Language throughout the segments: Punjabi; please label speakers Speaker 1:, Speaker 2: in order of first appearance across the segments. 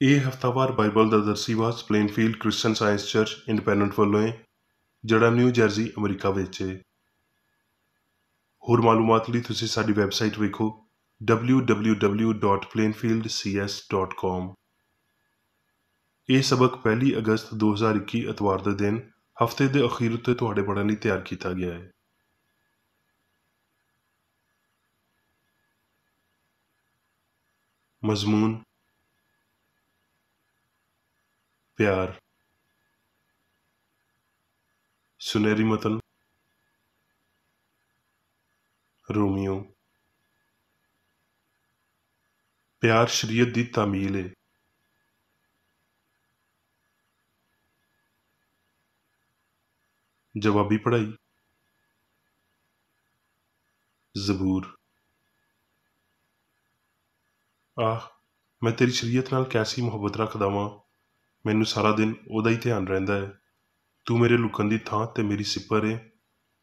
Speaker 1: ਇਹ ਹਫ਼ਤਾਵਾਰ ਬਾਈਬਲ ਦਾ ਦਰਸੀਵਾਸ Plainfield Christian Science Church Independent ਵੱਲੋਂ ਹੈ, ਜਿਹੜਾ ਨਿਊ ਜਰਸੀ ਅਮਰੀਕਾ ਵਿੱਚ ਹੈ। ਹੋਰ ਮਾਲੂਮਾਤ ਲਈ ਤੁਸੀਂ ਸਾਡੀ ਵੈਬਸਾਈਟ ਵੇਖੋ www.plainfieldcs.com। ਇਹ ਸਬਕ 1 ਅਗਸਤ 2021 ਐਤਵਾਰ ਦੇ ਦਿਨ ਹਫ਼ਤੇ ਦੇ ਅਖੀਰ ਉੱਤੇ ਤੁਹਾਡੇ ਪੜ੍ਹਨ ਲਈ ਤਿਆਰ ਕੀਤਾ ਗਿਆ ਹੈ। ਮਜ਼ਮੂਨ ਪਿਆਰ। ਸੁਨਹਿਰੀ ਮਤਨ ਰੋਮੀਓ। ਪਿਆਰ ਸ਼ਰੀਅਤ ਦੀ ਤਾਮੀਲ ਹੈ। ਜਵਾਬੀ ਪੜ੍ਹਾਈ ਜ਼ਬੂਰ। ਆਹ, ਮੈਂ ਤੇਰੀ ਸ਼ਰੀਅਤ ਨਾਲ ਕੈਸੀ ਮੁਹੱਬਤ ਰੱਖਦਾ ਵਾਂ। ਮੈਨੂੰ ਸਾਰਾ ਦਿਨ ਉਹਦਾ ਹੀ ਧਿਆਨ ਰਹਿੰਦਾ ਹੈ। ਤੂੰ ਮੇਰੇ ਲੁਕਣ ਦੀ ਥਾਂ ਤੇ ਮੇਰੀ ਸਿਪਰ ਹੈ।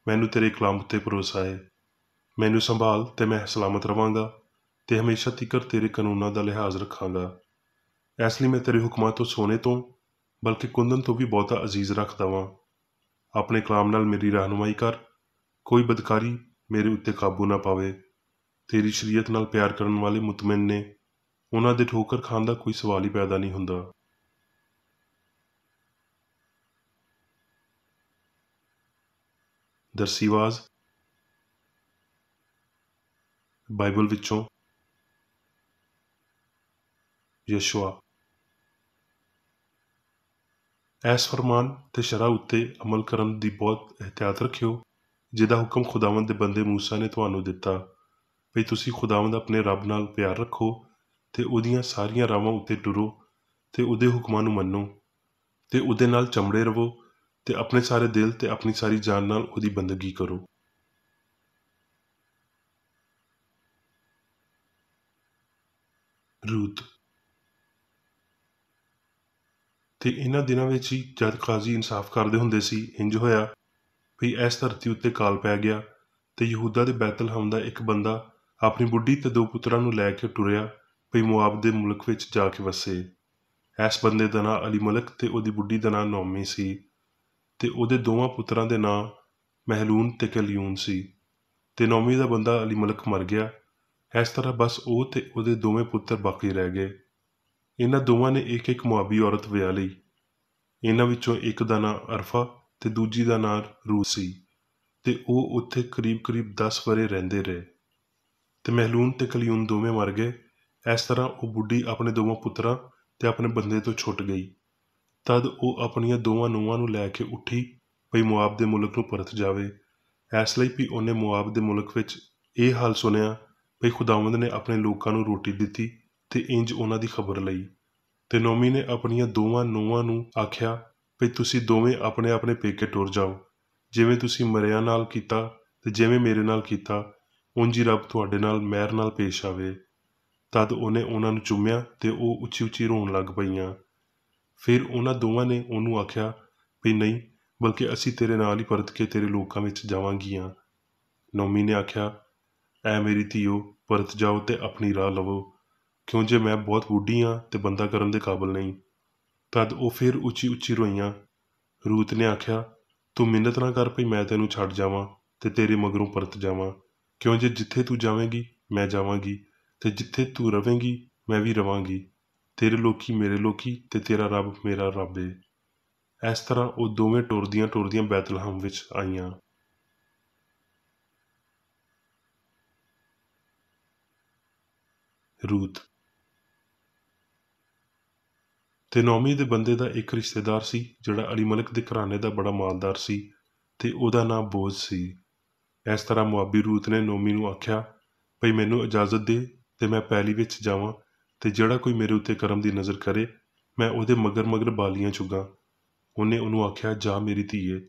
Speaker 1: ਮੈਨੂੰ ਤੇਰੇ ਕਲਾਮ ਉੱਤੇ ਭਰੋਸਾ ਹੈ। ਮੈਨੂੰ ਸੰਭਾਲ ਤੇ ਮੈਂ ਸਲਾਮਤ ਰਵਾਂਗਾ ਤੇ ਹਮੇਸ਼ਾ ਤੀਕਰ ਤੇਰੇ ਕਾਨੂੰਨਾਂ ਦਾ ਲਿਹਾਜ਼ ਰੱਖਾਂਗਾ। ਇਸ ਲਈ ਮੈਂ ਤੇਰੇ ਹੁਕਮਾਂ ਤੋਂ ਸੋਨੇ ਤੋਂ ਬਲਕਿ ਕੁੰਦਨ ਤੋਂ ਵੀ ਬਹੁਤਾ ਅਜ਼ੀਜ਼ ਰੱਖਦਾ ਵਾਂ। ਆਪਣੇ ਕਲਾਮ ਨਾਲ ਮੇਰੀ ਰਹਿਨੁਮਾਈ ਕਰ, ਕੋਈ ਬਦਕਾਰੀ ਮੇਰੇ ਉੱਤੇ ਕਾਬੂ ਨਾ ਪਾਵੇ। ਤੇਰੀ ਸ਼ਰੀਅਤ ਨਾਲ ਪਿਆਰ ਕਰਨ ਵਾਲੇ ਮੁਤਮਿਨ ਨੇ, ਉਹਨਾਂ ਦੇ ਠੋਕਰ ਖਾਣ ਦਾ ਕੋਈ ਸਵਾਲ ਹੀ ਪੈਦਾ ਨਹੀਂ ਹੁੰਦਾ। ਦਰਸੀਵਾਜ਼ ਬਾਈਬਲ ਵਿੱਚੋਂ ਯਸ਼ੂਆ। ਇਸ ਫਰਮਾਨ ਤੇ ਸ਼ਰ੍ਹਾ ਉੱਤੇ ਅਮਲ ਕਰਨ ਦੀ ਬਹੁਤ ਇਹਤਿਆਤ ਰੱਖਿਓ, ਜਿਹਦਾ ਹੁਕਮ ਖੁਦਾਵੰਦ ਦੇ ਬੰਦੇ ਮੂਸਾ ਨੇ ਤੁਹਾਨੂੰ ਦਿੱਤਾ, ਵੀ ਤੁਸੀਂ ਖੁਦਾਵੰਦ ਆਪਣੇ ਰੱਬ ਨਾਲ ਪਿਆਰ ਰੱਖੋ ਤੇ ਉਹਦੀਆਂ ਸਾਰੀਆਂ ਰਾਹਾਂ ਉੱਤੇ ਟੁਰੋ ਤੇ ਉਹਦੇ ਹੁਕਮਾਂ ਨੂੰ ਮੰਨੋ ਤੇ ਉਹਦੇ ਨਾਲ ਚਮੜੇ ਰਵੋ ਤੇ ਆਪਣੇ ਸਾਰੇ ਦਿਲ ਤੇ ਆਪਣੀ ਸਾਰੀ ਜਾਨ ਨਾਲ ਉਹਦੀ ਬੰਦਗੀ ਕਰੋ। ਰੂਤ। ਤੇ ਇਹਨਾਂ ਦਿਨਾਂ ਵਿੱਚ ਹੀ ਜਦ ਕਾਜ਼ੀ ਇਨਸਾਫ ਕਰਦੇ ਹੁੰਦੇ ਸੀ, ਇੰਜ ਹੋਇਆ ਵੀ ਇਸ ਧਰਤੀ ਉੱਤੇ ਕਾਲ ਪੈ ਗਿਆ ਤੇ ਯਹੂਦਾ ਦੇ ਬੈਤਲਹਮ ਦਾ ਇੱਕ ਬੰਦਾ ਆਪਣੀ ਬੁੱਢੀ ਤੇ 2 ਪੁੱਤਰਾਂ ਨੂੰ ਲੈ ਕੇ ਟੁਰਿਆ ਵੀ ਮੁਆਬ ਦੇ ਮੁਲਕ ਵਿੱਚ ਜਾ ਕੇ ਵਸੇ। ਇਸ ਬੰਦੇ ਦਾ ਨਾਂ ਅਲੀ ਮਲਕ ਤੇ ਉਹਦੀ ਬੁੱਢੀ ਦਾ ਨਾਂ ਨੌਮੀ ਸੀ ਤੇ ਉਹਦੇ 2 ਪੁੱਤਰਾਂ ਦੇ ਨਾਂ ਮਹਿਲੂਨ ਤੇ ਕਲਿਊਨ ਸੀ। ਤੇ ਨੌਮੀ ਦਾ ਬੰਦਾ ਅਲੀ ਮਲਕ ਮਰ ਗਿਆ। ਇਸ ਤਰ੍ਹਾਂ ਬਸ ਉਹ ਤੇ ਉਹਦੇ 2 ਪੁੱਤਰ ਬਾਕੀ ਰਹਿ ਗਏ। ਇਹਨਾਂ ਦੋਵਾਂ ਨੇ ਇੱਕ ਮੁਆਬੀ ਔਰਤ ਵਿਆਹ ਲਈ। ਇਹਨਾਂ ਵਿੱਚੋਂ ਇੱਕ ਦਾ ਨਾਂ ਅਰਫਾ ਤੇ ਦੂਜੀ ਦਾ ਨਾਂ ਰੂਤ ਸੀ ਤੇ ਉਹ ਉੱਥੇ ਕਰੀਬ 10 ਵਰ੍ਹੇ ਰਹਿੰਦੇ ਰਹੇ। ਤੇ ਮਹਿਲੂਨ ਤੇ ਕਲਿਊਨ ਦੋਵੇਂ ਮਰ ਗਏ। ਇਸ ਤਰ੍ਹਾਂ ਉਹ ਬੁੱਢੀ ਆਪਣੇ 2 ਪੁੱਤਰਾਂ ਤੇ ਆਪਣੇ ਬੰਦੇ ਤੋਂ ਛੁੱਟ ਗਈ। ਤਦ ਉਹ ਆਪਣੀਆਂ 2 ਨੂੰਹਾਂ ਨੂੰ ਲੈ ਕੇ ਉੱਠੀ ਭਈ ਮੁਆਬ ਦੇ ਮੁਲਕ ਨੂੰ ਪਰਤ ਜਾਵੇ। ਇਸ ਲਈ ਵੀ ਉਹਨੇ ਮੁਆਬ ਦੇ ਮੁਲਕ ਵਿੱਚ ਇਹ ਹਾਲ ਸੁਣਿਆ ਭਈ ਖੁਦਾਵੰਦ ਨੇ ਆਪਣੇ ਲੋਕਾਂ ਨੂੰ ਰੋਟੀ ਦਿੱਤੀ ਤੇ ਇੰਜ ਉਹਨਾਂ ਦੀ ਖਬਰ ਲਈ। ਤੇ ਨੌਮੀ ਨੇ ਆਪਣੀਆਂ 2 ਨੂੰਹਾਂ ਨੂੰ ਆਖਿਆ ਭਈ ਤੁਸੀਂ ਦੋਵੇਂ ਆਪਣੇ ਆਪਣੇ ਪੇਕੇ ਟੁਰ ਜਾਓ। ਜਿਵੇਂ ਤੁਸੀਂ ਮਰਿਆਂ ਨਾਲ ਕੀਤਾ ਤੇ ਜਿਵੇਂ ਮੇਰੇ ਨਾਲ ਕੀਤਾ, ਉਂਝ ਹੀ ਰੱਬ ਤੁਹਾਡੇ ਨਾਲ ਮਿਹਰ ਨਾਲ ਪੇਸ਼ ਆਵੇ। ਤਦ ਉਹਨੇ ਉਹਨਾਂ ਨੂੰ ਚੁੰਮਿਆ ਤੇ ਉਹ ਉੱਚੀ ਉੱਚੀ ਰੋਣ ਲੱਗ ਪਈਆਂ। ਫਿਰ ਉਹਨਾਂ ਦੋਵਾਂ ਨੇ ਉਹਨੂੰ ਆਖਿਆ ਵੀ ਨਹੀਂ, ਬਲਕਿ ਅਸੀਂ ਤੇਰੇ ਨਾਲ ਹੀ ਪਰਤ ਕੇ ਤੇਰੇ ਲੋਕਾਂ ਵਿੱਚ ਜਾਵਾਂਗੀਆਂ। ਨੌਮੀ ਨੇ ਆਖਿਆ, ਐ ਮੇਰੀ ਧੀਓ, ਪਰਤ ਜਾਓ ਤੇ ਆਪਣੀ ਰਾਹ ਲਵੋ, ਕਿਉਂ ਜੇ ਮੈਂ ਬਹੁਤ ਬੁੱਢੀ ਹਾਂ ਤੇ ਬੰਦਾ ਕਰਨ ਦੇ ਕਾਬਲ ਨਹੀਂ। ਤਦ ਉਹ ਫਿਰ ਉੱਚੀ ਉੱਚੀ ਰੋਈਆਂ। ਰੂਤ ਨੇ ਆਖਿਆ, ਤੂੰ ਮਿੰਨਤ ਨਾ ਕਰ ਭਈ ਮੈਂ ਤੈਨੂੰ ਛੱਡ ਜਾਵਾਂ ਤੇ ਤੇਰੇ ਮਗਰੋਂ ਪਰਤ ਜਾਵਾਂ, ਕਿਉਂ ਜੇ ਜਿੱਥੇ ਤੂੰ ਜਾਵੇਂਗੀ ਮੈਂ ਜਾਵਾਂਗੀ ਤੇ ਜਿੱਥੇ ਤੂੰ ਰਵੇਂਗੀ ਮੈਂ ਵੀ ਰਵਾਂਗੀ। ਤੇਰੇ ਲੋਕੀ ਮੇਰੇ ਲੋਕੀ ਤੇ ਤੇਰਾ ਰੱਬ ਮੇਰਾ ਰੱਬ ਏ। ਇਸ ਤਰ੍ਹਾਂ ਉਹ ਦੋਵੇਂ ਟੁਰਦੀਆਂ ਬੈਤਲਹਮ ਵਿੱਚ ਆਈਆਂ। ਰੂਤ। ਤੇ ਨੌਮੀ ਦੇ ਬੰਦੇ ਦਾ ਇੱਕ ਰਿਸ਼ਤੇਦਾਰ ਸੀ ਜਿਹੜਾ ਅਲੀ ਮਲਕ ਦੇ ਘਰਾਣੇ ਦਾ ਬੜਾ ਮਾਲਦਾਰ ਸੀ ਤੇ ਉਹਦਾ ਨਾਂ ਬੋਜ਼ ਸੀ। ਇਸ ਤਰ੍ਹਾਂ ਮੁਆਬੀ ਰੂਤ ਨੇ ਨੌਮੀ ਨੂੰ ਆਖਿਆ ਭਈ ਮੈਨੂੰ ਇਜਾਜ਼ਤ ਦੇ ਤੇ ਮੈਂ ਪੈਲੀ ਵਿੱਚ ਜਾਵਾਂ ਤੇ ਜਿਹੜਾ ਕੋਈ ਮੇਰੇ ਉੱਤੇ ਕਰਮ ਦੀ ਨਜ਼ਰ ਕਰੇ ਮੈਂ ਉਹਦੇ ਮਗਰ ਬਾਲੀਆਂ ਚੁੱਗਾਂ। ਉਹਨੇ ਉਹਨੂੰ ਆਖਿਆ, ਜਾ ਮੇਰੀ ਧੀਏ।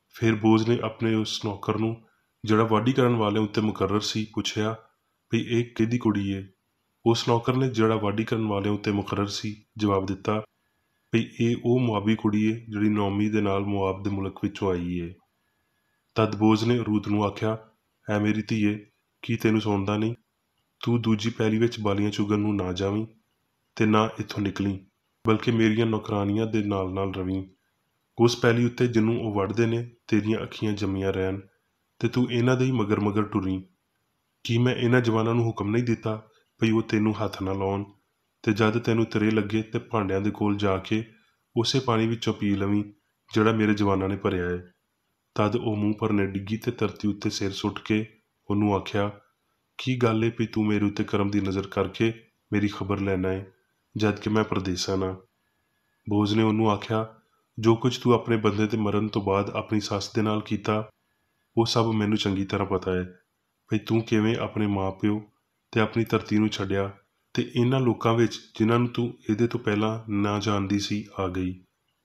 Speaker 1: ਫਿਰ ਬੋਜ਼ ਨੇ ਆਪਣੇ ਉਸ ਨੌਕਰ ਨੂੰ ਜਿਹੜਾ ਵਾਢੀ ਕਰਨ ਵਾਲਿਆਂ ਉੱਤੇ ਮੁਕਰਰ ਸੀ ਪੁੱਛਿਆ ਵੀ ਇਹ ਕਿਹਦੀ ਕੁੜੀ ਏ। ਉਸ ਨੌਕਰ ਨੇ ਜਿਹੜਾ ਵਾਢੀ ਕਰਨ ਵਾਲਿਆਂ ਉੱਤੇ ਮੁਕਰਰ ਸੀ ਜਵਾਬ ਦਿੱਤਾ ਵੀ ਇਹ ਉਹ ਮੁਆਬੀ ਕੁੜੀ ਏ ਜਿਹੜੀ ਨੌਮੀ ਦੇ ਨਾਲ ਮੁਆਬ ਦੇ ਮੁਲਕ ਵਿੱਚੋਂ ਆਈ ਏ। ਤਦ ਬੋਜ਼ ਨੇ ਰੂਤ ਨੂੰ ਆਖਿਆ, ਐ ਮੇਰੀ ਧੀਏ, ਕੀ ਤੈਨੂੰ ਸੁਣਦਾ ਨਹੀਂ? ਤੂੰ ਦੂਜੀ ਪੈਲੀ ਵਿੱਚ ਬਾਲੀਆਂ ਚੁਗਣ ਨੂੰ ਨਾ ਜਾਵੀਂ ਤੇ ਨਾ ਇੱਥੋਂ ਨਿਕਲੀ, ਬਲਕਿ ਮੇਰੀਆਂ ਨੌਕਰਾਨੀਆਂ ਦੇ ਨਾਲ ਨਾਲ ਰਵੀਂ। ਉਸ ਪੈਲੀ ਉੱਤੇ ਜਿਹਨੂੰ ਉਹ ਵੱਢਦੇ ਨੇ ਤੇਰੀਆਂ ਅੱਖੀਆਂ ਜੰਮੀਆਂ ਰਹਿਣ, ਤੇ ਤੂੰ ਇਹਨਾਂ ਦੇ ਹੀ ਮਗਰ ਮਗਰ ਟੁਰੀ। ਕੀ ਮੈਂ ਇਹਨਾਂ ਜਵਾਨਾਂ ਨੂੰ ਹੁਕਮ ਨਹੀਂ ਦਿੱਤਾ ਭਈ ਉਹ ਤੈਨੂੰ ਹੱਥ ਨਾ ਲਾਉਣ, ਤੇ ਜਦ ਤੈਨੂੰ ਤਰੇ ਲੱਗੇ ਤੇ ਭਾਂਡਿਆਂ ਦੇ ਕੋਲ ਜਾ ਕੇ ਉਸੇ ਪਾਣੀ ਵਿੱਚੋਂ ਪੀ ਲਵੀਂ ਜਿਹੜਾ ਮੇਰੇ ਜਵਾਨਾਂ ਨੇ ਭਰਿਆ ਹੈ। ਤਦ ਉਹ ਮੂੰਹ ਭਰਨੇ ਡਿੱਗੀ ਤੇ ਧਰਤੀ ਉੱਤੇ ਸਿਰ ਸੁੱਟ ਕੇ ਉਹਨੂੰ ਆਖਿਆ, ਕੀ ਗੱਲ ਏ ਵੀ ਤੂੰ ਮੇਰੇ ਉੱਤੇ ਕਰਮ ਦੀ ਨਜ਼ਰ ਕਰਕੇ ਮੇਰੀ ਖਬਰ ਲੈਣਾ ਏ, ਜਦ ਕਿ ਮੈਂ ਪਰਦੇਸਾਂ ਨਾ। ਬੋਜ਼ ਨੇ ਉਹਨੂੰ ਆਖਿਆ, ਜੋ ਕੁਝ ਤੂੰ ਆਪਣੇ ਬੰਦੇ ਦੇ ਮਰਨ ਤੋਂ ਬਾਅਦ ਆਪਣੀ ਸੱਸ ਦੇ ਨਾਲ ਕੀਤਾ, ਉਹ ਸਭ ਮੈਨੂੰ ਚੰਗੀ ਤਰ੍ਹਾਂ ਪਤਾ ਹੈ ਭਈ ਤੂੰ ਕਿਵੇਂ ਆਪਣੇ ਮਾਂ ਪਿਓ ਤੇ ਆਪਣੀ ਧਰਤੀ ਨੂੰ ਛੱਡਿਆ ਤੇ ਇਹਨਾਂ ਲੋਕਾਂ ਵਿੱਚ ਜਿਨ੍ਹਾਂ ਨੂੰ ਤੂੰ ਇਹਦੇ ਤੋਂ ਪਹਿਲਾਂ ਨਾ ਜਾਣਦੀ ਸੀ ਆ ਗਈ।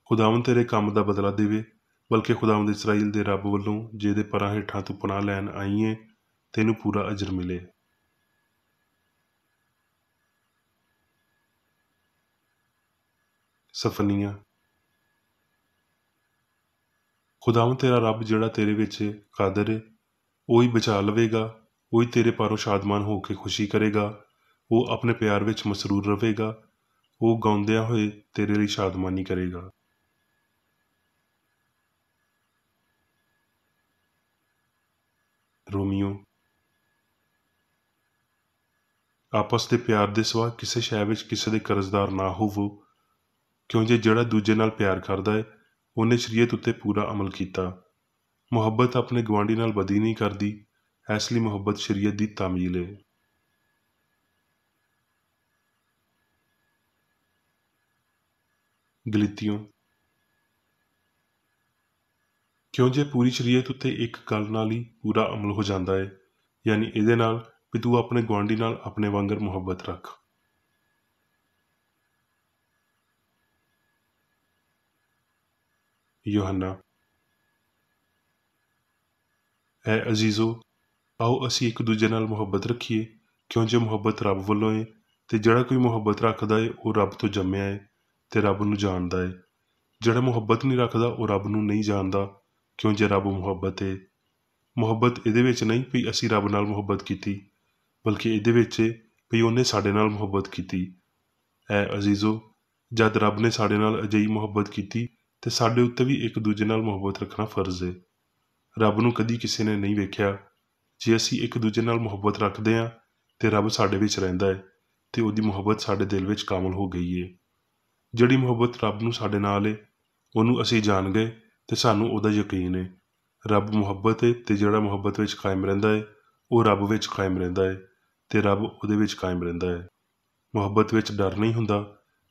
Speaker 1: ਖੁਦਾਵੰਦ ਤੇਰੇ ਕੰਮ ਦਾ ਬਦਲਾ ਦੇਵੇ, ਬਲਕਿ ਖੁਦਾਵੰਦ ਇਸਰਾਈਲ ਦੇ ਰੱਬ ਵੱਲੋਂ ਜਿਹਦੇ ਪਰਾਂ ਹੇਠਾਂ ਤੂੰ ਪਨਾਹ ਲੈਣ ਆਈ ਏ, ਤੈਨੂੰ ਪੂਰਾ ਅਜਰ ਮਿਲੇ। ਸਫਨੀਆਂ। ਖੁਦਾਵੰਦ ਤੇਰਾ ਰੱਬ ਜਿਹੜਾ ਤੇਰੇ ਵਿੱਚ ਕਾਦਰ ਏ, ਉਹ ਹੀ ਬਚਾ ਲਵੇਗਾ, ਉਹ ਹੀ ਤੇਰੇ ਪਾਰੋਂ ਸ਼ਾਦਮਾਨ ਹੋ ਕੇ ਖੁਸ਼ੀ ਕਰੇਗਾ, ਉਹ ਆਪਣੇ ਪਿਆਰ ਵਿੱਚ ਮਸਰੂਰ ਰਵੇਗਾ, ਉਹ ਗਾਉਂਦਿਆਂ ਹੋਏ ਤੇਰੇ ਲਈ ਸ਼ਾਦਮਾਨੀ ਕਰੇਗਾ। ਰੋਮੀਓ। ਆਪਸ ਦੇ ਪਿਆਰ ਦੇ ਸਿਵਾ ਕਿਸੇ ਸ਼ੈ ਵਿੱਚ ਕਿਸੇ ਦੇ ਕਰਜ਼ਦਾਰ ਨਾ ਹੋਵੋ, ਕਿਉਂ ਜੇ ਜਿਹੜਾ ਦੂਜੇ ਨਾਲ ਪਿਆਰ ਕਰਦਾ ਹੈ ਉਹਨੇ ਸ਼ਰੀਅਤ ਉੱਤੇ ਪੂਰਾ ਅਮਲ ਕੀਤਾ। ਮੁਹੱਬਤ ਆਪਣੇ ਗੁਆਂਢੀ ਨਾਲ ਬਦੀ ਨਹੀਂ ਕਰਦੀ, ਇਸ ਲਈ ਮੁਹੱਬਤ ਸ਼ਰੀਅਤ ਦੀ ਤਾਮੀਲ ਹੈ। ਗਲੀਤੀਓ। ਕਿਉਂ ਜੇ ਪੂਰੀ ਸ਼ਰੀਅਤ ਉੱਤੇ ਇੱਕ ਗੱਲ ਨਾਲ ਹੀ ਪੂਰਾ ਅਮਲ ਹੋ ਜਾਂਦਾ ਹੈ, ਯਾਨੀ ਇਹਦੇ ਨਾਲ ਵੀ ਤੂੰ ਆਪਣੇ ਗੁਆਂਢੀ ਨਾਲ ਆਪਣੇ ਵਾਂਗਰ ਮੁਹੱਬਤ ਰੱਖ। ਯੋਹੰਨਾ। ਐ ਅਜ਼ੀਜ਼ੋ, ਆਓ ਅਸੀਂ ਇੱਕ ਦੂਜੇ ਨਾਲ ਮੁਹੱਬਤ ਰੱਖੀਏ, ਕਿਉਂ ਜੇ ਮੁਹੱਬਤ ਰੱਬ ਵੱਲੋਂ ਹੈ, ਤੇ ਜਿਹੜਾ ਕੋਈ ਮੁਹੱਬਤ ਰੱਖਦਾ ਹੈ ਉਹ ਰੱਬ ਤੋਂ ਜੰਮਿਆ ਹੈ ਤੇ ਰੱਬ ਨੂੰ ਜਾਣਦਾ ਹੈ। ਜਿਹੜਾ ਮੁਹੱਬਤ ਨਹੀਂ ਰੱਖਦਾ ਉਹ ਰੱਬ ਨੂੰ ਨਹੀਂ ਜਾਣਦਾ, ਕਿਉਂ ਜੇ ਰੱਬ ਮੁਹੱਬਤ ਹੈ। ਮੁਹੱਬਤ ਇਹਦੇ ਵਿੱਚ ਨਹੀਂ ਵੀ ਅਸੀਂ ਰੱਬ ਨਾਲ ਮੁਹੱਬਤ ਕੀਤੀ, ਬਲਕਿ ਇਹਦੇ ਵਿੱਚ ਵੀ ਉਹਨੇ ਸਾਡੇ ਨਾਲ ਮੁਹੱਬਤ ਕੀਤੀ। ਐ ਅਜ਼ੀਜ਼ੋ, ਜਦ ਰੱਬ ਨੇ ਸਾਡੇ ਨਾਲ ਅਜਿਹੀ ਮੁਹੱਬਤ ਕੀਤੀ ਤੇ ਸਾਡੇ ਉੱਤੇ ਵੀ ਇੱਕ ਦੂਜੇ ਨਾਲ ਮੁਹੱਬਤ ਰੱਖਣਾ ਫਰਜ਼ ਹੈ। ਰੱਬ ਨੂੰ ਕਦੀ ਕਿਸੇ ਨੇ ਨਹੀਂ ਵੇਖਿਆ। ਜੇ ਅਸੀਂ ਇੱਕ ਦੂਜੇ ਨਾਲ ਮੁਹੱਬਤ ਰੱਖਦੇ ਹਾਂ ਤੇ ਰੱਬ ਸਾਡੇ ਵਿੱਚ ਰਹਿੰਦਾ ਹੈ ਤੇ ਉਹਦੀ ਮੁਹੱਬਤ ਸਾਡੇ ਦਿਲ ਵਿੱਚ ਕਾਮਲ ਹੋ ਗਈ ਹੈ। ਜਿਹੜੀ ਮੁਹੱਬਤ ਰੱਬ ਨੂੰ ਸਾਡੇ ਨਾਲ ਹੈ ਉਹਨੂੰ ਅਸੀਂ ਜਾਣ ਗਏ ਤੇ ਸਾਨੂੰ ਉਹਦਾ ਯਕੀਨ ਹੈ। ਰੱਬ ਮੁਹੱਬਤ ਹੈ ਤੇ ਜਿਹੜਾ ਮੁਹੱਬਤ ਵਿੱਚ ਕਾਇਮ ਰਹਿੰਦਾ ਹੈ ਉਹ ਰੱਬ ਵਿੱਚ ਕਾਇਮ ਰਹਿੰਦਾ ਹੈ ਤੇ ਰੱਬ ਉਹਦੇ ਵਿੱਚ ਕਾਇਮ ਰਹਿੰਦਾ ਹੈ। ਮੁਹੱਬਤ ਵਿੱਚ ਡਰ ਨਹੀਂ ਹੁੰਦਾ,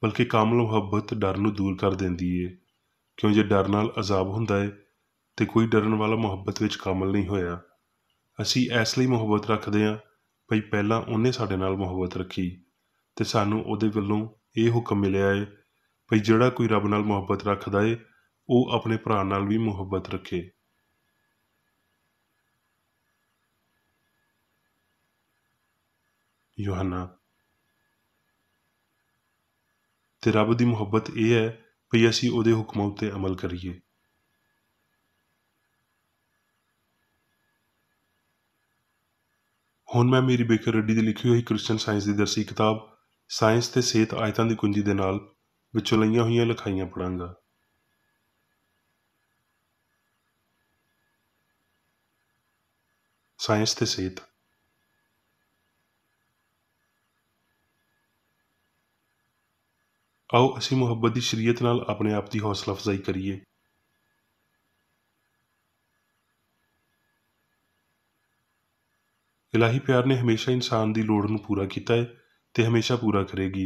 Speaker 1: ਬਲਕਿ ਕਾਮਲ ਮੁਹੱਬਤ ਡਰ ਨੂੰ ਦੂਰ ਕਰ ਦਿੰਦੀ ਹੈ, ਕਿਉਂ ਜੇ ਡਰ ਨਾਲ ਅਜ਼ਾਬ ਹੁੰਦਾ ਹੈ ਤੇ ਕੋਈ ਡਰਨ ਵਾਲਾ ਮੁਹੱਬਤ ਵਿੱਚ ਕਾਮਲ ਨਹੀਂ ਹੋਇਆ। ਅਸੀਂ ਇਸ ਲਈ ਮੁਹੱਬਤ ਰੱਖਦੇ ਹਾਂ ਭਈ ਪਹਿਲਾਂ ਉਹਨੇ ਸਾਡੇ ਨਾਲ ਮੁਹੱਬਤ ਰੱਖੀ ਤੇ ਸਾਨੂੰ ਉਹਦੇ ਵੱਲੋਂ ਇਹ ਹੁਕਮ ਮਿਲਿਆ ਹੈ ਭਈ ਜਿਹੜਾ ਕੋਈ ਰੱਬ ਨਾਲ ਮੁਹੱਬਤ ਰੱਖਦਾ ਹੈ ਉਹ ਆਪਣੇ ਭਰਾ ਨਾਲ ਵੀ ਮੁਹੱਬਤ ਰੱਖੇ। ਯੋਹੰਨਾ। ਤੇ ਰੱਬ ਦੀ ਮੁਹੱਬਤ ਇਹ ਹੈ ਭਈ ਅਸੀਂ ਉਹਦੇ ਹੁਕਮਾਂ ਉੱਤੇ ਅਮਲ ਕਰੀਏ। ਹੁਣ ਮੈਂ ਮੇਰੀ ਬੇਕਰ ਰੈਡੀ ਦੀ ਲਿਖੀ ਹੋਈ ਕ੍ਰਿਸਚਨ ਸਾਇੰਸ ਦੀ ਦਰਸੀ ਕਿਤਾਬ ਸਾਇੰਸ ਤੇ ਸਿਹਤ ਆਇਤਾਂ ਦੀ ਕੁੰਜੀ ਦੇ ਨਾਲ ਵਿੱਚੋਂ ਲਈਆਂ ਹੋਈਆਂ ਲਿਖਾਈਆਂ ਪੜਾਂਗਾ। ਸਾਇੰਸ ਤੇ ਸਿਹਤ। ਆਓ ਅਸੀਂ ਮੁਹੱਬਤ ਦੀ ਸ਼ਰੀਅਤ ਨਾਲ ਆਪਣੇ ਆਪ ਦੀ ਹੌਸਲਾ ਅਫਜ਼ਾਈ ਕਰੀਏ। ਇਲਾਹੀ ਪਿਆਰ ਨੇ ਹਮੇਸ਼ਾ ਇਨਸਾਨ ਦੀ ਲੋੜ ਨੂੰ ਪੂਰਾ ਕੀਤਾ ਹੈ ਤੇ ਹਮੇਸ਼ਾ ਪੂਰਾ ਕਰੇਗੀ।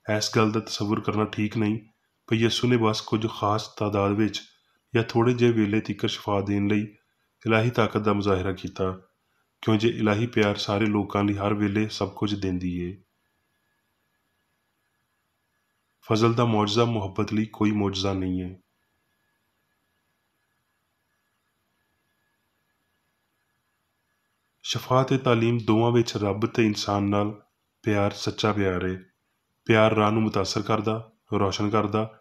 Speaker 1: ਇਸ ਗੱਲ ਦਾ ਤਸੱਵੁਰ ਕਰਨਾ ਠੀਕ ਨਹੀਂ ਭਈ ਯਿਸੂ ਨੇ ਬਸ ਕੁਝ ਖਾਸ ਤਾਦਾਦ ਵਿੱਚ ਜਾਂ ਥੋੜ੍ਹੇ ਜਿਹੇ ਵੇਲੇ ਤੀਕਰ ਸ਼ਿਫਾ ਦੇਣ ਲਈ ਇਲਾਹੀ ਤਾਕਤ ਦਾ ਮੁਜ਼ਾਹਿਰਾ ਕੀਤਾ, ਕਿਉਂ ਜੇ ਇਲਾਹੀ ਪਿਆਰ ਸਾਰੇ ਲੋਕਾਂ ਲਈ ਹਰ ਵੇਲੇ ਸਭ ਕੁਝ ਦਿੰਦੀ ਏ। ਫਜ਼ਲ ਦਾ ਮੌਜਜ਼ਾ ਮੁਹੱਬਤ ਲਈ ਕੋਈ ਮੌਜਜ਼ਾ ਨਹੀਂ ਹੈ। ਸ਼ਫਾ ਤੇ ਤਾਲੀਮ ਦੋਵਾਂ ਵਿੱਚ ਰੱਬ ਤੇ ਇਨਸਾਨ ਨਾਲ ਪਿਆਰ ਸੱਚਾ ਪਿਆਰ ਹੈ। ਪਿਆਰ ਰਾਹ ਨੂੰ ਮੁਤਾਸਰ ਕਰਦਾ, ਰੋਸ਼ਨ ਕਰਦਾ,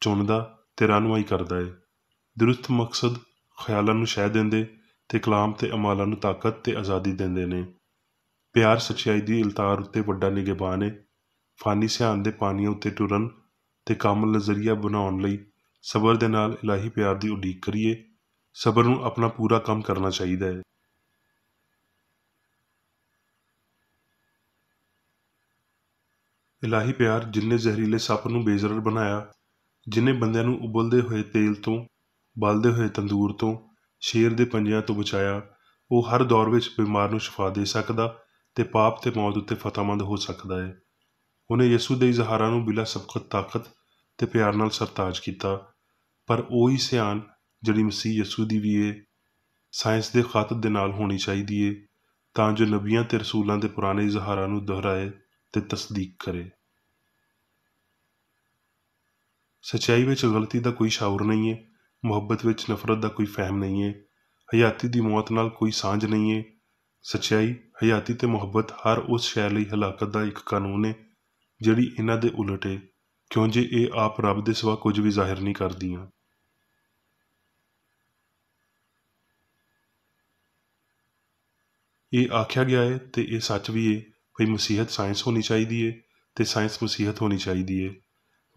Speaker 1: ਚੁਣਦਾ ਤੇ ਰਹਿਨੁਮਾਈ ਕਰਦਾ ਹੈ। ਦਰੁਸਤ ਮਕਸਦ ਖਿਆਲਾਂ ਨੂੰ ਸ਼ਹਿ ਦਿੰਦੇ ਤੇ ਕਲਾਮ ਤੇ ਅਮਾਲਾਂ ਨੂੰ ਤਾਕਤ ਤੇ ਆਜ਼ਾਦੀ ਦਿੰਦੇ ਨੇ। ਪਿਆਰ ਸੱਚਾਈ ਦੀ ਇਲਤਾਰ ਉੱਤੇ ਵੱਡਾ ਨਿਗਹਿਬਾਨ ਹੈ ਫਾਨੀ ਸਿਆਣ ਦੇ ਪਾਣੀਆਂ ਉੱਤੇ ਟੁਰਨ ਤੇ ਕਾਮਲ ਨਜ਼ਰੀਆ ਬਣਾਉਣ ਲਈ ਸਬਰ ਦੇ ਨਾਲ ਇਲਾਹੀ ਪਿਆਰ ਦੀ ਉਡੀਕ ਕਰੀਏ। ਸਬਰ ਨੂੰ ਆਪਣਾ ਪੂਰਾ ਕੰਮ ਕਰਨਾ ਚਾਹੀਦਾ ਹੈ। ਇਲਾਹੀ ਪਿਆਰ ਜਿਨ੍ਹਾਂ ਜ਼ਹਿਰੀਲੇ ਸੱਪ ਨੂੰ ਬੇਜ਼ਰਰ ਬਣਾਇਆ, ਜਿਨ੍ਹਾਂ ਬੰਦਿਆਂ ਨੂੰ ਉਬਲਦੇ ਹੋਏ ਤੇਲ ਤੋਂ, ਬਲਦੇ ਹੋਏ ਤੰਦੂਰ ਤੋਂ, ਸ਼ੇਰ ਦੇ ਪੰਜਿਆਂ ਤੋਂ ਬਚਾਇਆ, ਉਹ ਹਰ ਦੌਰ ਵਿੱਚ ਬਿਮਾਰ ਨੂੰ ਸ਼ਿਫਾ ਦੇ ਸਕਦਾ ਤੇ ਪਾਪ ਤੇ ਮੌਤ ਉੱਤੇ ਫਤਹਿਮੰਦ ਹੋ ਸਕਦਾ ਹੈ। ਉਹਨੇ ਯਿਸੂ ਦੇ ਇਜ਼ਹਾਰਾਂ ਨੂੰ ਬਿਲਾ ਸਬਕਤ ਤਾਕਤ ਤੇ ਪਿਆਰ ਨਾਲ ਸਰਤਾਜ ਕੀਤਾ। ਪਰ ਉਹੀ ਸਿਆਣ ਜਿਹੜੀ ਮਸੀਹ ਯਿਸੂ ਦੀ ਵੀ ਏ, ਸਾਇੰਸ ਦੇ ਖਾਤਰ ਦੇ ਨਾਲ ਹੋਣੀ ਚਾਹੀਦੀ ਏ, ਤਾਂ ਜੋ ਨਬੀਆਂ ਤੇ ਰਸੂਲਾਂ ਦੇ ਪੁਰਾਣੇ ਇਜ਼ਹਾਰਾਂ ਨੂੰ ਦੁਹਰਾਏ ਤੇ ਤਸਦੀਕ ਕਰੇ। ਸੱਚਾਈ ਵਿੱਚ ਗਲਤੀ ਦਾ ਕੋਈ ਸ਼ਾਉਰ ਨਹੀਂ ਹੈ, ਮੁਹੱਬਤ ਵਿੱਚ ਨਫ਼ਰਤ ਦਾ ਕੋਈ ਫਹਿਮ ਨਹੀਂ ਹੈ, ਹਯਾਤੀ ਦੀ ਮੌਤ ਨਾਲ ਕੋਈ ਸਾਂਝ ਨਹੀਂ ਹੈ। ਸੱਚਾਈ, ਹਯਾਤੀ ਤੇ ਮੁਹੱਬਤ ਹਰ ਉਸ ਸ਼ੈ ਲਈ ਹਲਾਕਤ ਦਾ ਇੱਕ ਕਾਨੂੰਨ ਹੈ ਜਿਹੜੀ ਇਹਨਾਂ ਦੇ ਉਲਟ ਹੈ, ਕਿਉਂ ਜੇ ਇਹ ਆਪ ਰੱਬ ਦੇ ਸਿਵਾ ਕੁਝ ਵੀ ਜ਼ਾਹਿਰ ਨਹੀਂ ਕਰਦੀਆਂ। ਇਹ ਆਖਿਆ ਗਿਆ ਹੈ ਤੇ ਇਹ ਸੱਚ ਵੀ ਹੈ ਭਈ ਮਸੀਹਤ ਸਾਇੰਸ ਹੋਣੀ ਚਾਹੀਦੀ ਹੈ ਤੇ ਸਾਇੰਸ ਮਸੀਹਤ ਹੋਣੀ ਚਾਹੀਦੀ ਹੈ,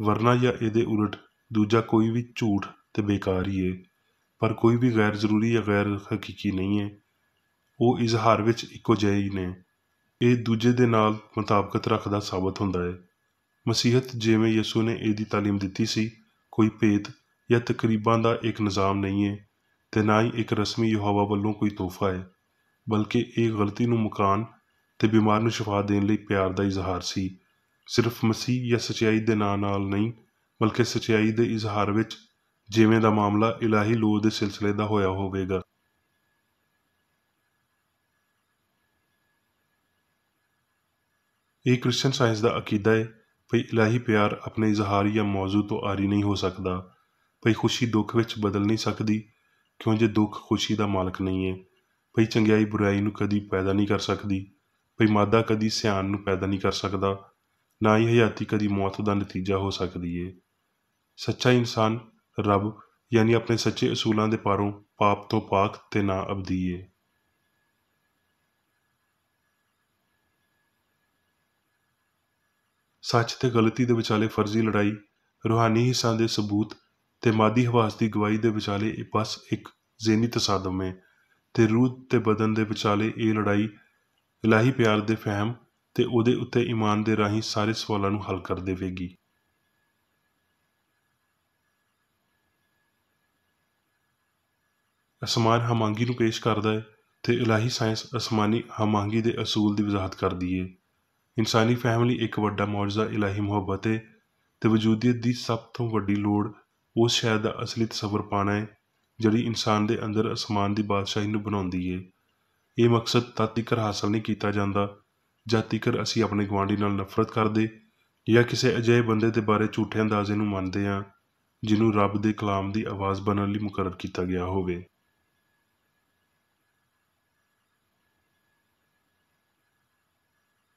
Speaker 1: ਵਰਨਾ ਜਾਂ ਇਹਦੇ ਉਲਟ ਦੂਜਾ ਕੋਈ ਵੀ ਝੂਠ ਤੇ ਬੇਕਾਰ ਹੀ ਹੈ। ਪਰ ਕੋਈ ਵੀ ਗੈਰ ਜ਼ਰੂਰੀ ਜਾਂ ਗੈਰ ਹਕੀਕੀ ਨਹੀਂ ਹੈ, ਉਹ ਇਜ਼ਹਾਰ ਵਿੱਚ ਇੱਕੋ ਜਿਹੇ ਹੀ ਨੇ। ਇਹ ਦੂਜੇ ਦੇ ਨਾਲ ਮੁਤਾਬਕਤ ਰੱਖਦਾ ਸਾਬਤ ਹੁੰਦਾ ਹੈ। ਮਸੀਹਤ ਜਿਵੇਂ ਯਿਸੂ ਨੇ ਇਹਦੀ ਤਾਲੀਮ ਦਿੱਤੀ ਸੀ, ਕੋਈ ਭੇਤ ਜਾਂ ਤਕਰੀਬਾਂ ਦਾ ਇੱਕ ਨਿਜ਼ਾਮ ਨਹੀਂ ਹੈ ਤੇ ਨਾ ਹੀ ਇੱਕ ਰਸਮੀ ਯਹੋਵਾ ਵੱਲੋਂ ਕੋਈ ਤੋਹਫਾ ਹੈ, ਬਲਕਿ ਇਹ ਗਲਤੀ ਨੂੰ ਮੁਕਾਉਣ ਤੇ ਬਿਮਾਰ ਨੂੰ ਸ਼ਿਫਾ ਦੇਣ ਲਈ ਪਿਆਰ ਦਾ ਇਜ਼ਹਾਰ ਸੀ। ਸਿਰਫ ਮਸੀਹ ਜਾਂ ਸੱਚਾਈ ਦੇ ਨਾਂ ਨਾਲ ਨਹੀਂ, ਬਲਕਿ ਸੱਚਾਈ ਦੇ ਇਜ਼ਹਾਰ ਵਿੱਚ ਜਿਵੇਂ ਦਾ ਮਾਮਲਾ ਇਲਾਹੀ ਲੋੜ ਦੇ ਸਿਲਸਿਲੇ ਦਾ ਹੋਇਆ ਹੋਵੇਗਾ। ਇਹ ਕ੍ਰਿਸਚਨ ਸਾਇੰਸ ਦਾ ਅਕੀਦਾ ਹੈ ਭਈ ਇਲਾਹੀ ਪਿਆਰ ਆਪਣੇ ਇਜ਼ਹਾਰ ਜਾਂ ਮੌਜੂ ਤੋਂ ਆਰੀ ਨਹੀਂ ਹੋ ਸਕਦਾ, ਭਈ ਖੁਸ਼ੀ ਦੁੱਖ ਵਿੱਚ ਬਦਲ ਨਹੀਂ ਸਕਦੀ, ਕਿਉਂ ਜੇ ਦੁੱਖ ਖੁਸ਼ੀ ਦਾ ਮਾਲਕ ਨਹੀਂ ਹੈ, ਭਈ ਚੰਗਿਆਈ ਬੁਰਾਈ ਨੂੰ ਕਦੀ ਪੈਦਾ ਨਹੀਂ ਕਰ ਸਕਦੀ, ਭਈ ਮਾਦਾ ਕਦੀ ਸਿਆਣ ਨੂੰ ਪੈਦਾ ਨਹੀਂ ਕਰ ਸਕਦਾ, ਨਾ ਹੀ ਹਯਾਤੀ ਕਦੀ ਮੌਤ ਦਾ ਨਤੀਜਾ ਹੋ ਸਕਦੀ ਹੈ। ਸੱਚਾ ਇਨਸਾਨ ਰੱਬ ਯਾਨੀ ਆਪਣੇ ਸੱਚੇ ਅਸੂਲਾਂ ਦੇ ਪਾਰੋਂ ਪਾਪ ਤੋਂ ਪਾਕ ਤੇ ਨਾ ਅਬਦੀ ਹੈ। ਸੱਚ ਤੇ ਗਲਤੀ ਦੇ ਵਿਚਾਲੇ ਫਰਜ਼ੀ ਲੜਾਈ, ਰੂਹਾਨੀ ਹਿੱਸਾਂ ਦੇ ਸਬੂਤ ਤੇ ਮਾਦੀ ਹਵਾਸ ਦੀ ਗਵਾਹੀ ਦੇ ਵਿਚਾਲੇ ਇਹ ਬਸ ਇੱਕ ਜ਼ੇਨੀ ਤਸਾਦਮ ਹੈ, ਤੇ ਰੂਹ ਤੇ ਬਦਨ ਦੇ ਵਿਚਾਲੇ ਇਹ ਲੜਾਈ ਇਲਾਹੀ ਪਿਆਰ ਦੇ ਫਹਿਮ ਤੇ ਉਹਦੇ ਉੱਤੇ ਈਮਾਨ ਦੇ ਰਾਹੀਂ ਸਾਰੇ ਸਵਾਲਾਂ ਨੂੰ ਹੱਲ ਕਰ ਦੇਵੇਗੀ। ਅਸਮਾਨ ਹਮਾਂਗੀ ਨੂੰ ਪੇਸ਼ ਕਰਦਾ ਹੈ ਤੇ ਇਲਾਹੀ ਸਾਇੰਸ ਅਸਮਾਨੀ ਹਮਾਂਗੀ ਦੇ ਅਸੂਲ ਦੀ ਵਜ਼ਾਹਤ ਕਰਦੀ ਹੈ। ਇਨਸਾਨੀ ਫਹਿਮ ਲਈ ਇੱਕ ਵੱਡਾ ਮੁਆਜਜ਼ਾ ਇਲਾਹੀ ਮੁਹੱਬਤ ਹੈ ਤੇ ਵਜੂਦੀਅਤ ਦੀ ਸਭ ਤੋਂ ਵੱਡੀ ਲੋੜ ਉਸ ਸ਼ੈ ਦਾ ਅਸਲੀ ਤਸੱਵਰ ਪਾਉਣਾ ਹੈ ਜਿਹੜੀ ਇਨਸਾਨ ਦੇ ਅੰਦਰ ਅਸਮਾਨ ਦੀ ਬਾਦਸ਼ਾਹੀ ਨੂੰ ਬਣਾਉਂਦੀ ਹੈ। ਇਹ ਮਕਸਦ ਤਦ ਤੀਕਰ ਹਾਸਲ ਨਹੀਂ ਕੀਤਾ ਜਾਂਦਾ ਜਦ ਤੀਕਰ ਅਸੀਂ ਆਪਣੇ ਗੁਆਂਢੀ ਨਾਲ ਨਫ਼ਰਤ ਕਰਦੇ ਜਾਂ ਕਿਸੇ ਅਜਿਹੇ ਬੰਦੇ ਦੇ ਬਾਰੇ ਝੂਠੇ ਅੰਦਾਜ਼ੇ ਨੂੰ ਮੰਨਦੇ ਹਾਂ ਜਿਹਨੂੰ ਰੱਬ ਦੇ ਕਲਾਮ ਦੀ ਆਵਾਜ਼ ਬਣਨ ਲਈ ਮੁਕਰਰ ਕੀਤਾ ਗਿਆ ਹੋਵੇ।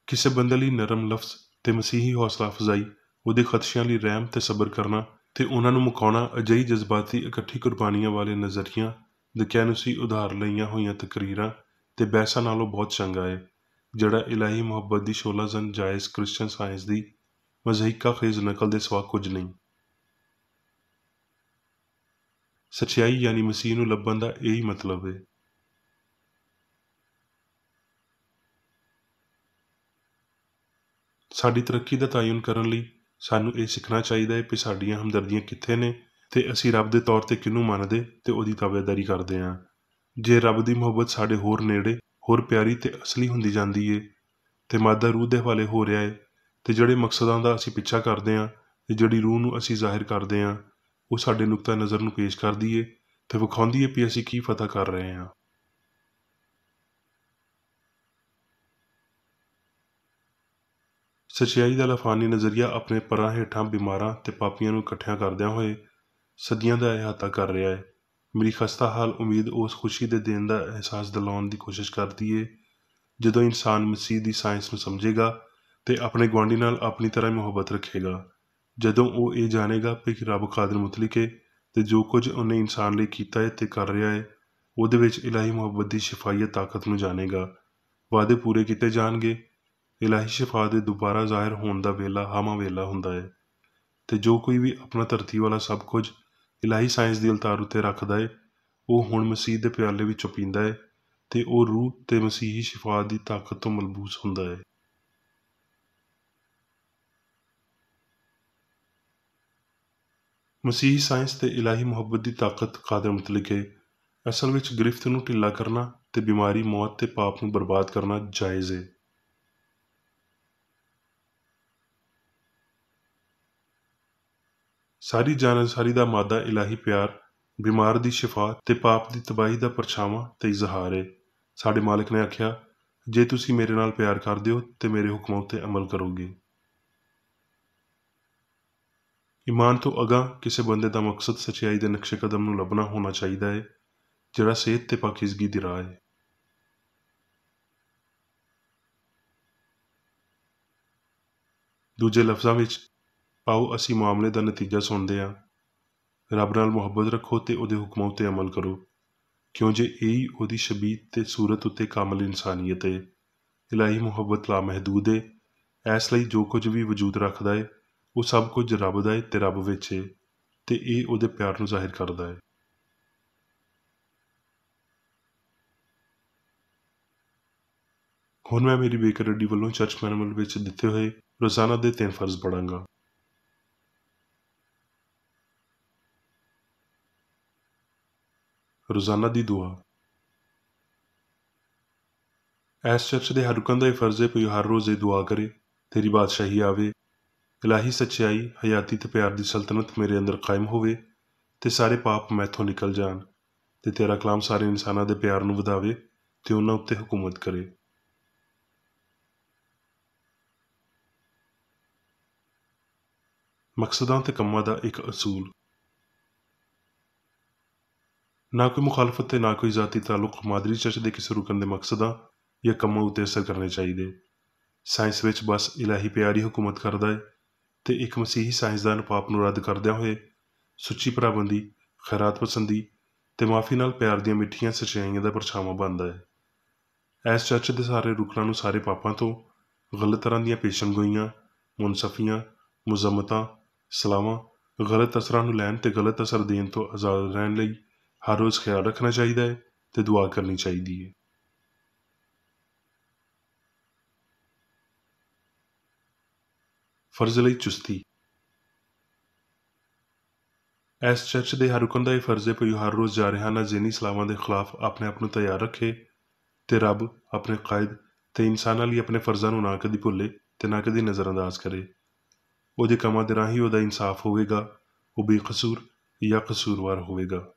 Speaker 1: ਕਿਸੇ ਬੰਦੇ ਲਈ ਨਰਮ ਲਫ਼ਜ਼ ਤੇ ਮਸੀਹੀ ਹੌਸਲਾ ਅਫਜ਼ਾਈ, ਉਹਦੇ ਖਦਸ਼ਿਆਂ ਲਈ ਰਹਿਮ ਤੇ ਸਬਰ ਕਰਨਾ ਤੇ ਉਹਨਾਂ ਨੂੰ ਮੁਕਾਉਣਾ ਅਜਿਹੀ ਜਜ਼ਬਾਤੀ ਇਕੱਠੀ ਕੁਰਬਾਨੀਆਂ ਵਾਲੇ ਨਜ਼ਰੀਆਂ, ਦਕਿਆਨੁਸੀ ਉਧਾਰ ਲਈਆਂ ਹੋਈਆਂ ਤਕਰੀਰਾਂ ਤੇ ਬਹਿਸਾਂ ਨਾਲੋਂ ਬਹੁਤ ਚੰਗਾ ਹੈ ਜਿਹੜਾ ਇਲਾਹੀ ਮੁਹੱਬਤ ਦੀ ਸ਼ੋਲਾਜ਼ਨ ਜਾਇਜ਼ ਕ੍ਰਿਸਚਨ ਸਾਇੰਸ ਦੀ ਮਜ਼ਹੀਕਾ ਖੇਜ਼ ਨਕਲ ਦੇ ਸਿਵਾ ਕੁਝ ਨਹੀਂ। ਸੱਚਾਈ ਯਾਨੀ ਮਸੀਹ ਨੂੰ ਲੱਭਣ ਦਾ ਇਹੀ ਮਤਲਬ ਹੈ। ਸਾਡੀ ਤਰੱਕੀ ਦਾ ਤਾਯਨ ਕਰਨ ਲਈ ਸਾਨੂੰ ਇਹ ਸਿੱਖਣਾ ਚਾਹੀਦਾ ਹੈ ਕਿ ਸਾਡੀਆਂ ਹਮਦਰਦੀਆਂ ਕਿੱਥੇ ਨੇ ਤੇ ਅਸੀਂ ਰੱਬ ਦੇ ਤੌਰ ਤੇ ਕਿਹਨੂੰ ਮੰਨਦੇ ਤੇ ਉਹਦੀ ਤਾਬੇਦਾਰੀ ਕਰਦੇ ਹਾਂ। ਜੇ ਰੱਬ ਦੀ ਮੁਹੱਬਤ ਸਾਡੇ ਹੋਰ ਨੇੜੇ, ਹੋਰ ਪਿਆਰੀ ਤੇ ਅਸਲੀ ਹੁੰਦੀ ਜਾਂਦੀ ਏ ਤੇ ਮਾਦਾ ਰੂਹ ਦੇ ਹਵਾਲੇ ਹੋ ਰਿਹਾ ਹੈ ਤੇ ਜਿਹੜੇ ਮਕਸਦਾਂ ਦਾ ਅਸੀਂ ਪਿੱਛਾ ਕਰਦੇ ਹਾਂ ਤੇ ਜਿਹੜੀ ਰੂਹ ਨੂੰ ਅਸੀਂ ਜ਼ਾਹਿਰ ਕਰਦੇ ਹਾਂ ਉਹ ਸਾਡੇ ਨੁਕਤਾ ਨਜ਼ਰ ਨੂੰ ਪੇਸ਼ ਕਰਦੀ ਏ ਤੇ ਵਿਖਾਉਂਦੀ ਏ ਕਿ ਅਸੀਂ ਕੀ ਫਤਹ ਕਰ ਰਹੇ ਹਾਂ। ਸੱਚਾਈ ਦਾ ਲਾਫਾਨੀ ਨਜ਼ਰੀਆ ਆਪਣੇ ਪਰਾਂ ਹੇਠਾਂ ਬਿਮਾਰਾਂ ਤੇ ਪਾਪੀਆਂ ਨੂੰ ਇਕੱਠਿਆਂ ਕਰਦਿਆਂ ਹੋਏ ਸਦੀਆਂ ਦਾ ਇਹਾਤਾ ਕਰ ਰਿਹਾ ਹੈ। ਮੇਰੀ ਖਸਤਾ ਹਾਲ ਉਮੀਦ ਉਸ ਖੁਸ਼ੀ ਦੇ ਦੇਣ ਦਾ ਅਹਿਸਾਸ ਦਿਲਾਉਣ ਦੀ ਕੋਸ਼ਿਸ਼ ਕਰਦੀ ਏ ਜਦੋਂ ਇਨਸਾਨ ਮਸੀਹ ਦੀ ਸਾਇੰਸ ਨੂੰ ਸਮਝੇਗਾ ਤੇ ਆਪਣੇ ਗੁਆਂਢੀ ਨਾਲ ਆਪਣੀ ਤਰ੍ਹਾਂ ਮੁਹੱਬਤ ਰੱਖੇਗਾ, ਜਦੋਂ ਉਹ ਇਹ ਜਾਣੇਗਾ ਕਿ ਰੱਬ ਕਾਦਰ ਮੁਤਲਕ ਹੈ ਤੇ ਜੋ ਕੁਝ ਉਹਨੇ ਇਨਸਾਨ ਲਈ ਕੀਤਾ ਹੈ ਤੇ ਕਰ ਰਿਹਾ ਹੈ ਉਹਦੇ ਵਿੱਚ ਇਲਾਹੀ ਮੁਹੱਬਤ ਦੀ ਸ਼ਿਫਾਈਅਤ ਤਾਕਤ ਨੂੰ ਜਾਣੇਗਾ। ਵਾਅਦੇ ਪੂਰੇ ਕੀਤੇ ਜਾਣਗੇ, ਇਲਾਹੀ ਸ਼ਿਫਾ ਦੇ ਦੁਬਾਰਾ ਜ਼ਾਹਿਰ ਹੋਣ ਦਾ ਵੇਲਾ ਹਾਮਾ ਵੇਲਾ ਹੁੰਦਾ ਹੈ, ਤੇ ਜੋ ਕੋਈ ਵੀ ਆਪਣਾ ਧਰਤੀ ਵਾਲਾ ਸਭ ਕੁਝ ਇਲਾਹੀ ਸਾਇੰਸ ਦੀ ਅਲਤਾਰ ਉੱਤੇ ਰੱਖਦਾ ਹੈ, ਉਹ ਹੁਣ ਮਸੀਹ ਦੇ ਪਿਆਲੇ ਵਿੱਚੋਂ ਪੀਂਦਾ ਹੈ, ਤੇ ਉਹ ਰੂਹ ਤੇ ਮਸੀਹੀ ਸ਼ਿਫਾ ਦੀ ਤਾਕਤ ਤੋਂ ਮਲਬੂਸ ਹੁੰਦਾ ਹੈ। ਮਸੀਹੀ ਸਾਇੰਸ ਤੇ ਇਲਾਹੀ ਮੁਹੱਬਤ ਦੀ ਤਾਕਤ ਕਾਦਰ ਮੁਤਲਕ ਹੈ। ਅਸਲ ਵਿੱਚ ਗ੍ਰਿਫਤ ਨੂੰ ਢਿੱਲਾ ਕਰਨਾ ਤੇ ਬਿਮਾਰੀ, ਮੌਤ ਤੇ ਪਾਪ ਨੂੰ ਬਰਬਾਦ ਕਰਨਾ ਜਾਇਜ਼ ਹੈ। ਸਾਰੀ ਜਾਣਸਾਰੀ ਦਾ ਮਾਦਾ ਇਲਾਹੀ ਪਿਆਰ, ਬਿਮਾਰ ਦੀ ਸ਼ਿਫਾ ਤੇ ਪਾਪ ਦੀ ਤਬਾਹੀ ਦਾ ਪਰਛਾਵਾਂ ਤੇ ਇਜ਼ਹਾਰ ਹੈ। ਸਾਡੇ ਮਾਲਿਕ ਨੇ ਆਖਿਆ, ਜੇ ਤੁਸੀਂ ਮੇਰੇ ਨਾਲ ਪਿਆਰ ਕਰਦੇ ਹੋ ਤੇ ਮੇਰੇ ਹੁਕਮਾਂ ਉੱਤੇ ਅਮਲ ਕਰੋਗੇ। ਈਮਾਨ ਤੋਂ ਅਗਾਂਹ ਕਿਸੇ ਬੰਦੇ ਦਾ ਮਕਸਦ ਸੱਚਾਈ ਦੇ ਨਕਸ਼ੇ ਕਦਮ ਨੂੰ ਲੱਭਣਾ ਹੋਣਾ ਚਾਹੀਦਾ ਹੈ, ਜਿਹੜਾ ਸਿਹਤ ਤੇ ਪਾਕੀਜ਼ਗੀ ਦੀ ਰਾਹ ਹੈ। ਦੂਜੇ ਲਫ਼ਜ਼ਾਂ ਵਿੱਚ, ਆਓ ਅਸੀਂ ਮਾਮਲੇ ਦਾ ਨਤੀਜਾ ਸੁਣਦੇ ਹਾਂ। ਰੱਬ ਨਾਲ ਮੁਹੱਬਤ ਰੱਖੋ ਤੇ ਉਹਦੇ ਹੁਕਮਾਂ ਉੱਤੇ ਅਮਲ ਕਰੋ, ਕਿਉਂ ਜੇ ਇਹੀ ਉਹਦੀ ਸ਼ਬੀਹ ਤੇ ਸੂਰਤ ਉੱਤੇ ਕਾਮਲ ਇਨਸਾਨੀਅਤ ਹੈ। ਇਲਾਹੀ ਮੁਹੱਬਤ ਲਾਮਹਿਦੂਦ ਹੈ। ਇਸ ਲਈ ਜੋ ਕੁਝ ਵੀ ਵਜੂਦ ਰੱਖਦਾ ਹੈ, ਉਹ ਸਭ ਕੁਝ ਰੱਬ ਦਾ ਹੈ ਤੇ ਰੱਬ ਵਿੱਚ ਹੈ, ਤੇ ਇਹ ਉਹਦੇ ਪਿਆਰ ਨੂੰ ਜ਼ਾਹਿਰ ਕਰਦਾ ਹੈ। ਹੁਣ ਮੈਂ ਮੇਰੀ ਬੇਕਰੜੀ ਵੱਲੋਂ ਚਰਚ ਮੈਨੂਅਲ ਵਿੱਚ ਦਿੱਤੇ ਹੋਏ ਰੋਜ਼ਾਨਾ ਦੇ 3 ਫਰਜ਼ ਪੜਾਂਗਾ। ਰੋਜ਼ਾਨਾ ਦੀ ਦੁਆ। ਇਸ ਚਰਚ ਦੇ ਹਰ ਰੁਕਨ ਦਾ ਇਹ ਫਰਜ਼ ਹੈ ਕਿ ਹਰ ਰੋਜ਼ ਇਹ ਦੁਆ ਕਰੇ, ਤੇਰੀ ਬਾਦਸ਼ਾਹੀ ਆਵੇ, ਇਲਾਹੀ ਸੱਚਾਈ, ਹਯਾਤੀ ਤੇ ਪਿਆਰ ਦੀ ਸਲਤਨਤ ਮੇਰੇ ਅੰਦਰ ਕਾਇਮ ਹੋਵੇ, ਤੇ ਸਾਰੇ ਪਾਪ ਮੈਥੋਂ ਨਿਕਲ ਜਾਣ, ਤੇ ਤੇਰਾ ਕਲਾਮ ਸਾਰੇ ਇਨਸਾਨਾਂ ਦੇ ਪਿਆਰ ਨੂੰ ਵਧਾਵੇ ਤੇ ਉਹਨਾਂ ਉੱਤੇ ਹਕੂਮਤ ਕਰੇ। ਮਕਸਦਾਂ ਤੇ ਕੰਮਾਂ ਦਾ ਇੱਕ ਅਸੂਲ। ਨਾ ਕੋਈ ਮੁਖਾਲਫਤ ਤੇ ਨਾ ਕੋਈ ਜ਼ਾਤੀ ਤਾਲੁਕ ਮਾਦਰੀ ਚਰਚ ਦੇ ਕਿਸੇ ਰੁਕਨ ਦੇ ਮਕਸਦਾਂ ਜਾਂ ਕੰਮਾਂ ਉੱਤੇ ਅਸਰ ਕਰਨੇ ਚਾਹੀਦੇ। ਸਾਇੰਸ ਵਿੱਚ ਬਸ ਇਲਾਹੀ ਪਿਆਰ ਹੀ ਹਕੂਮਤ ਕਰਦਾ ਹੈ, ਤੇ ਇੱਕ ਮਸੀਹੀ ਸਾਇੰਸਦਾਨ ਪਾਪ ਨੂੰ ਰੱਦ ਕਰਦਿਆਂ ਹੋਏ ਸੁੱਚੀ ਭਰਾਬੰਦੀ, ਖੈਰਾਤ ਪਸੰਦੀ ਤੇ ਮਾਫੀ ਨਾਲ ਪਿਆਰ ਦੀਆਂ ਮਿੱਠੀਆਂ ਸੱਚਾਈਆਂ ਦਾ ਪਰਛਾਵਾਂ ਬਣਦਾ ਹੈ। ਇਸ ਚਰਚ ਦੇ ਸਾਰੇ ਰੁਕਨਾਂ ਨੂੰ ਸਾਰੇ ਪਾਪਾਂ ਤੋਂ, ਗਲਤ ਤਰ੍ਹਾਂ ਦੀਆਂ ਪੇਸ਼ਨਗੋਈਆਂ, ਮੁਨਸਫੀਆਂ, ਮੁਜ਼ੰਮਤਾਂ, ਸਲਾਹਾਂ, ਗਲਤ ਅਸਰਾਂ ਨੂੰ ਲੈਣ ਤੇ ਗਲਤ ਅਸਰ ਦੇਣ ਤੋਂ ਆਜ਼ਾਦ ਰਹਿਣ ਲਈ ਹਰ ਰੋਜ਼ ਖਿਆਲ ਰੱਖਣਾ ਚਾਹੀਦਾ ਹੈ ਤੇ ਦੁਆ ਕਰਨੀ ਚਾਹੀਦੀ ਹੈ। ਫਰਜ਼ ਲਈ ਚੁਸਤੀ। ਇਸ ਚਰਚ ਦੇ ਹਰ ਰੁਕਨ ਦਾ ਇਹ ਫਰਜ਼ ਹੈ ਕਿ ਹਰ ਰੋਜ਼ ਜਾਰਿਹਾਨਾ ਜ਼ਹਿਨੀ ਸਲਾਹਾਂ ਦੇ ਖਿਲਾਫ ਆਪਣੇ ਆਪ ਨੂੰ ਤਿਆਰ ਰੱਖੇ, ਤੇ ਰੱਬ, ਆਪਣੇ ਕਾਇਦ ਤੇ ਇਨਸਾਨਾਂ ਲਈ ਆਪਣੇ ਫਰਜ਼ਾਂ ਨੂੰ ਨਾ ਕਦੀ ਭੁੱਲੇ ਤੇ ਨਾ ਕਦੀ ਨਜ਼ਰਅੰਦਾਜ਼ ਕਰੇ। ਉਹਦੇ ਕੰਮਾਂ ਦੇ ਰਾਹੀਂ ਉਹਦਾ ਇਨਸਾਫ ਹੋਵੇਗਾ, ਉਹ ਬੇਕਸੂਰ ਜਾਂ ਕਸੂਰਵਾਰ ਹੋਵੇਗਾ।